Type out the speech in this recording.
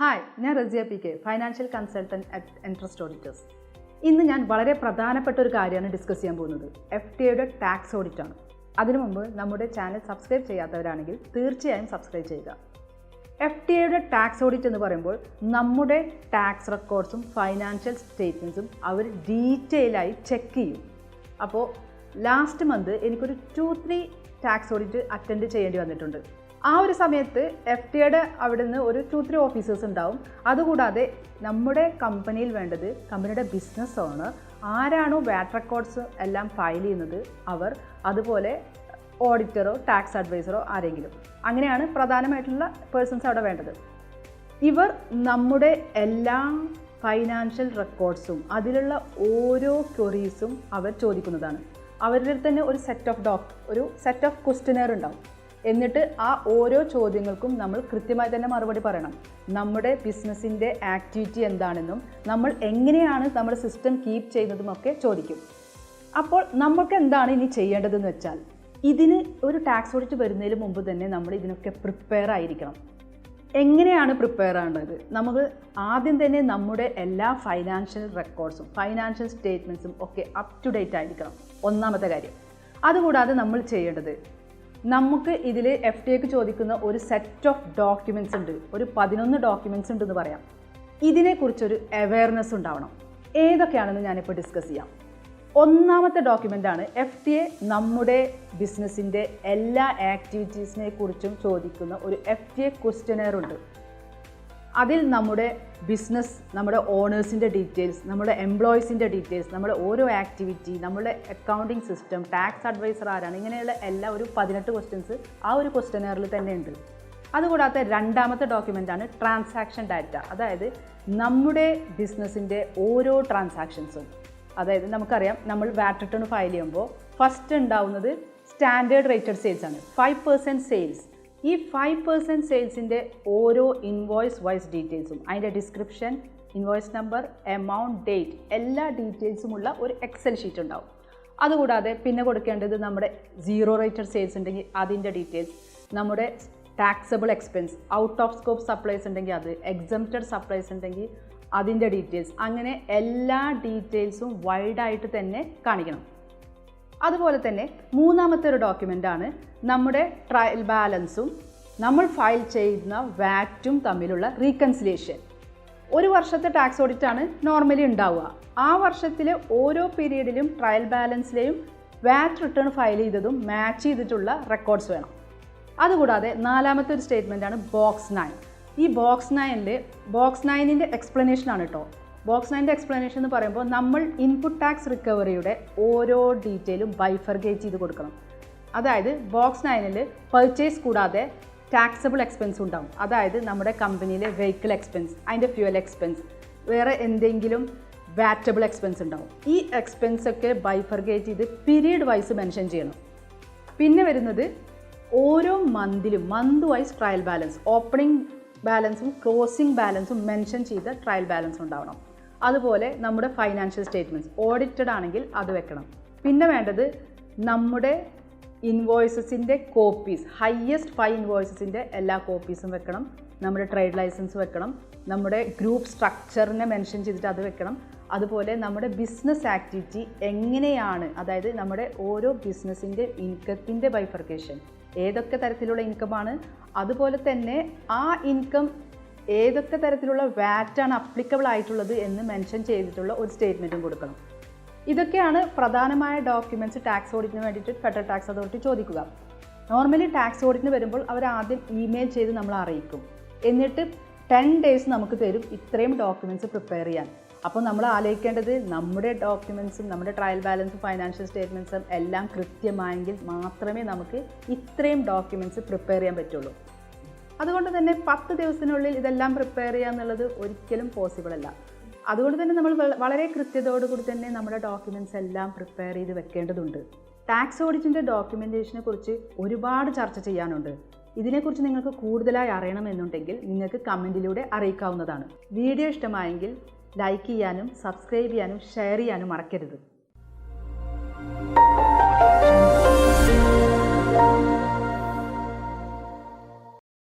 Hi, ഞാൻ Raziya P K, financial consultant at interest auditors. ഇന്ന് ഞാൻ വളരെ പ്രധാനപ്പെട്ട ഒരു കാര്യമാണ് ഡിസ്കസ് ചെയ്യാൻ പോകുന്നത്. FTAയുടെ ടാക്സ് ഓഡിറ്റാണ്. അതിനു മുമ്പ് നമ്മുടെ ചാനൽ സബ്സ്ക്രൈബ് ചെയ്യാത്തവരാണെങ്കിൽ തീർച്ചയായും സബ്സ്ക്രൈബ് ചെയ്യുക. FTAയുടെ ടാക്സ് ഓഡിറ്റ് എന്ന് പറയുമ്പോൾ നമ്മുടെ ടാക്സ് റെക്കോർഡ്സും ഫൈനാൻഷ്യൽ സ്റ്റേറ്റ്മെൻറ്റ്സും അവർ ഡീറ്റെയിലായി ചെക്ക് ചെയ്യും. അപ്പോൾ ലാസ്റ്റ് മന്ത് എനിക്കൊരു 2-3 ടാക്സ് ഓഡിറ്റ് അറ്റൻഡ് ചെയ്യേണ്ടി വന്നിട്ടുണ്ട്. ആ ഒരു സമയത്ത് FTAയുടെ അവിടെ നിന്ന് ഒരു 2-3 ഓഫീസേഴ്സ് ഉണ്ടാവും. അതുകൂടാതെ നമ്മുടെ കമ്പനിയിൽ വേണ്ടത് കമ്പനിയുടെ ബിസിനസ് ഓണർ, ആരാണോ വാറ്റ് റെക്കോർഡ്സ് എല്ലാം ഫയൽ ചെയ്യുന്നത് അവർ, അതുപോലെ ഓഡിറ്ററോ ടാക്സ് അഡ്വൈസറോ ആരെങ്കിലും, അങ്ങനെയാണ് പ്രധാനമായിട്ടുള്ള പേഴ്സൺസ് അവിടെ വേണ്ടത്. ഇവർ നമ്മുടെ എല്ലാ ഫൈനാൻഷ്യൽ റെക്കോർഡ്സും അതിലുള്ള ഓരോ ക്വറീസും അവർ ചോദിക്കുന്നതാണ്. അവരുടെ തന്നെ ഒരു സെറ്റ് ഓഫ് ക്വസ്റ്റ്യനെയർ ഉണ്ടാവും. എന്നിട്ട് ആ ഓരോ ചോദ്യങ്ങൾക്കും നമ്മൾ കൃത്യമായി തന്നെ മറുപടി പറയണം. നമ്മുടെ ബിസിനസ്സിൻ്റെ ആക്ടിവിറ്റി എന്താണെന്നും നമ്മൾ എങ്ങനെയാണ് നമ്മുടെ സിസ്റ്റം കീപ്പ് ചെയ്യുന്നതുമൊക്കെ ചോദിക്കും. അപ്പോൾ നമുക്ക് എന്താണ് ഇനി ചെയ്യേണ്ടതെന്ന് വെച്ചാൽ, ഇതിന് ഒരു ടാക്സ് ഓഡിറ്റ് വരുന്നതിന് മുമ്പ് തന്നെ നമ്മൾ ഇതിനൊക്കെ പ്രിപ്പയർ ആയിരിക്കണം. എങ്ങനെയാണ് പ്രിപ്പയർ ആവേണ്ടത്? നമുക്ക് ആദ്യം തന്നെ നമ്മുടെ എല്ലാ ഫൈനാൻഷ്യൽ റെക്കോർഡ്സും ഫൈനാൻഷ്യൽ സ്റ്റേറ്റ്മെൻറ്റ്സും ഒക്കെ അപ് ടു ഡേറ്റ് ആയിരിക്കണം, ഒന്നാമത്തെ കാര്യം. അതുകൂടാതെ നമ്മൾ ചെയ്യേണ്ടത്, നമുക്ക് ഇതിൽ FTAക്ക് ചോദിക്കുന്ന ഒരു സെറ്റ് ഓഫ് ഡോക്യുമെൻറ്റ്സ് ഉണ്ട്, ഒരു 11 ഡോക്യുമെൻറ്റ്സ് ഉണ്ടെന്ന് പറയാം. ഇതിനെക്കുറിച്ചൊരു അവെയർനെസ് ഉണ്ടാവണം. ഏതൊക്കെയാണെന്ന് ഞാനിപ്പോൾ ഡിസ്കസ് ചെയ്യാം. ഒന്നാമത്തെ ഡോക്യുമെൻ്റാണ് FTA നമ്മുടെ ബിസിനസ്സിൻ്റെ എല്ലാ ആക്ടിവിറ്റീസിനെ കുറിച്ചും ചോദിക്കുന്ന ഒരു FTA ക്വസ്റ്റ്യനെയർ ഉണ്ട്. അതിൽ നമ്മുടെ ബിസിനസ്, നമ്മുടെ ഓണേഴ്സിൻ്റെ ഡീറ്റെയിൽസ്, നമ്മുടെ എംപ്ലോയീസിൻ്റെ ഡീറ്റെയിൽസ്, നമ്മുടെ ഓരോ ആക്ടിവിറ്റി, നമ്മുടെ അക്കൗണ്ടിങ് സിസ്റ്റം, ടാക്സ് അഡ്വൈസർ ആരാണ്, ഇങ്ങനെയുള്ള എല്ലാ ഒരു 18 ക്വസ്റ്റ്യൻസ് ആ ഒരു ക്വസ്റ്റ്യനെയറിൽ തന്നെ ഉണ്ട്. അതുകൂടാതെ രണ്ടാമത്തെ ഡോക്യുമെൻ്റാണ് ട്രാൻസാക്ഷൻ ഡാറ്റ. അതായത് നമ്മുടെ ബിസിനസ്സിൻ്റെ ഓരോ ട്രാൻസാക്ഷൻസും, അതായത് നമുക്കറിയാം നമ്മൾ വാറ്റ് റിട്ടേൺ ഫയൽ ചെയ്യുമ്പോൾ ഫസ്റ്റ് ഉണ്ടാവുന്നത് സ്റ്റാൻഡേർഡ് റേറ്റഡ് സെയിൽസ് ആണ്, 5% സെയിൽസ്. ഈ 5% സെയിൽസിൻ്റെ ഓരോ ഇൻവോയ്സ് വൈസ് ഡീറ്റെയിൽസും, അതിൻ്റെ description, invoice number, amount, date, എല്ലാ ഡീറ്റെയിൽസുമുള്ള ഒരു എക്സൽ ഷീറ്റ് ഉണ്ടാവും. അതുകൂടാതെ പിന്നെ കൊടുക്കേണ്ടത് നമ്മുടെ 0 റേറ്റഡ് സെയിൽസ് ഉണ്ടെങ്കിൽ അതിൻ്റെ ഡീറ്റെയിൽസ്, നമ്മുടെ taxable expense, out of scope supplies ഉണ്ടെങ്കിൽ അത്, എക്സംപ്റ്റഡ് സപ്ലൈസ് ഉണ്ടെങ്കിൽ അതിൻ്റെ ഡീറ്റെയിൽസ്, അങ്ങനെ എല്ലാ ഡീറ്റെയിൽസും വൈഡായിട്ട് തന്നെ കാണിക്കണം. അതുപോലെ തന്നെ മൂന്നാമത്തെ ഒരു ഡോക്യുമെൻ്റാണ് നമ്മുടെ ട്രയൽ ബാലൻസും നമ്മൾ ഫയൽ ചെയ്യുന്ന വാറ്റും തമ്മിലുള്ള റീകൺസിലിയേഷൻ. ഒരു വർഷത്തെ ടാക്സ് ഓഡിറ്റാണ് നോർമലി ഉണ്ടാവുക. ആ വർഷത്തിലെ ഓരോ പീരീഡിലും ട്രയൽ ബാലൻസിലെയും വാറ്റ് റിട്ടേൺ ഫയൽ ചെയ്തതും മാച്ച് ചെയ്തിട്ടുള്ള റെക്കോർഡ്സ് വേണം. അതുകൂടാതെ നാലാമത്തെ ഒരു സ്റ്റേറ്റ്മെൻറ്റാണ് ബോക്സ് 9. ഈ ബോക്സ് 9ൻ്റെ എക്സ്പ്ലനേഷനാണ് കേട്ടോ. ബോക്സ് 9ൻ്റെ എക്സ്പ്ലനേഷൻ എന്ന് പറയുമ്പോൾ നമ്മൾ ഇൻപുട്ട് ടാക്സ് റിക്കവറിയുടെ ഓരോ ഡീറ്റെയിലും ബൈഫർഗേറ്റ് ചെയ്ത് കൊടുക്കണം. അതായത് ബോക്സ് 9ൽ പർച്ചേസ് കൂടാതെ ടാക്സബിൾ എക്സ്പെൻസ് ഉണ്ടാവും. അതായത് നമ്മുടെ കമ്പനിയിലെ വെഹിക്കിൾ എക്സ്പെൻസ്, അതിൻ്റെ ഫ്യൂവൽ എക്സ്പെൻസ്, വേറെ എന്തെങ്കിലും വാറ്റബിൾ എക്സ്പെൻസ് ഉണ്ടാവും. ഈ എക്സ്പെൻസൊക്കെ ബൈഫർഗേറ്റ് ചെയ്ത് പീരീഡ് വൈസ് മെൻഷൻ ചെയ്യണം. പിന്നെ വരുന്നത് ഓരോ മന്തിലും month wise trial balance, opening ബാലൻസും ക്ലോസിംഗ് ബാലൻസും മെൻഷൻ ചെയ്ത ട്രയൽ ബാലൻസ് ഉണ്ടാവണം. അതുപോലെ നമ്മുടെ ഫൈനാൻഷ്യൽ സ്റ്റേറ്റ്മെൻറ്റ്സ് ഓഡിറ്റഡ് ആണെങ്കിൽ അത് വെക്കണം. പിന്നെ വേണ്ടത് നമ്മുടെ ഇൻവോയ്സസിൻ്റെ കോപ്പീസ്, ഹയസ്റ്റ് 5 ഇൻവോയ്സസിൻ്റെ എല്ലാ കോപ്പീസും വെക്കണം. നമ്മുടെ ട്രേഡ് ലൈസൻസ് വെക്കണം. നമ്മുടെ ഗ്രൂപ്പ് സ്ട്രക്ചറിനെ മെൻഷൻ ചെയ്തിട്ട് അത് വെക്കണം. അതുപോലെ നമ്മുടെ ബിസിനസ് ആക്ടിവിറ്റി എങ്ങനെയാണ്, അതായത് നമ്മുടെ ഓരോ ബിസിനസ്സിൻ്റെ ഇൻകത്തിൻ്റെ ബൈഫർക്കേഷൻ, ഏതൊക്കെ തരത്തിലുള്ള ഇൻകമാണ്, അതുപോലെ തന്നെ ആ ഇൻകം ഏതൊക്കെ തരത്തിലുള്ള വാറ്റാണ് അപ്ലിക്കബിൾ ആയിട്ടുള്ളത് എന്ന് മെൻഷൻ ചെയ്തിട്ടുള്ള ഒരു സ്റ്റേറ്റ്മെൻറ്റും കൊടുക്കണം. ഇതൊക്കെയാണ് പ്രധാനമായ ഡോക്യുമെൻറ്റ്സ് ടാക്സ് ഓഡിറ്റിന് വേണ്ടിയിട്ട് ഫെഡറൽ ടാക്സ് അതോറിറ്റി ചോദിക്കുക. നോർമലി ടാക്സ് ഓഡിറ്റിന് വരുമ്പോൾ അവർ ആദ്യം ഇമെയിൽ ചെയ്ത് നമ്മൾ അറിയിക്കും. എന്നിട്ട് 10 ഡേയ്സ് നമുക്ക് തരും ഇത്രയും ഡോക്യുമെൻറ്റ്സ് പ്രിപ്പയർ ചെയ്യാൻ. അപ്പോൾ നമ്മൾ ആലോചിക്കേണ്ടത്, നമ്മുടെ ഡോക്യുമെൻറ്റ്സും നമ്മുടെ ട്രയൽ ബാലൻസും ഫൈനാൻഷ്യൽ സ്റ്റേറ്റ്മെൻറ്റ്സും എല്ലാം കൃത്യമായെങ്കിൽ മാത്രമേ നമുക്ക് ഇത്രയും ഡോക്യുമെൻറ്റ്സ് പ്രിപ്പയർ ചെയ്യാൻ പറ്റുള്ളൂ. അതുകൊണ്ട് തന്നെ 10 ദിവസത്തിനുള്ളിൽ ഇതെല്ലാം പ്രിപ്പയർ ചെയ്യുക എന്നുള്ളത് ഒരിക്കലും പോസിബിൾ അല്ല. അതുകൊണ്ട് തന്നെ നമ്മൾ വളരെ കൃത്യതയോടുകൂടി തന്നെ നമ്മുടെ ഡോക്യുമെൻറ്റ്സ് എല്ലാം പ്രിപ്പയർ ചെയ്ത് വെക്കേണ്ടതുണ്ട്. ടാക്സ് ഓഡിറ്റിൻ്റെ ഡോക്യുമെൻറ്റേഷനെ കുറിച്ച് ഒരുപാട് ചർച്ച ചെയ്യാനുണ്ട്. ഇതിനെക്കുറിച്ച് നിങ്ങൾക്ക് കൂടുതലായി അറിയണമെന്നുണ്ടെങ്കിൽ നിങ്ങൾക്ക് കമൻറ്റിലൂടെ അറിയിക്കാവുന്നതാണ്. വീഡിയോ ഇഷ്ടമായെങ്കിൽ ലൈക്ക് ചെയ്യാനും സബ്സ്ക്രൈബ് ചെയ്യാനും ഷെയർ ചെയ്യാനും മറക്കരുത്.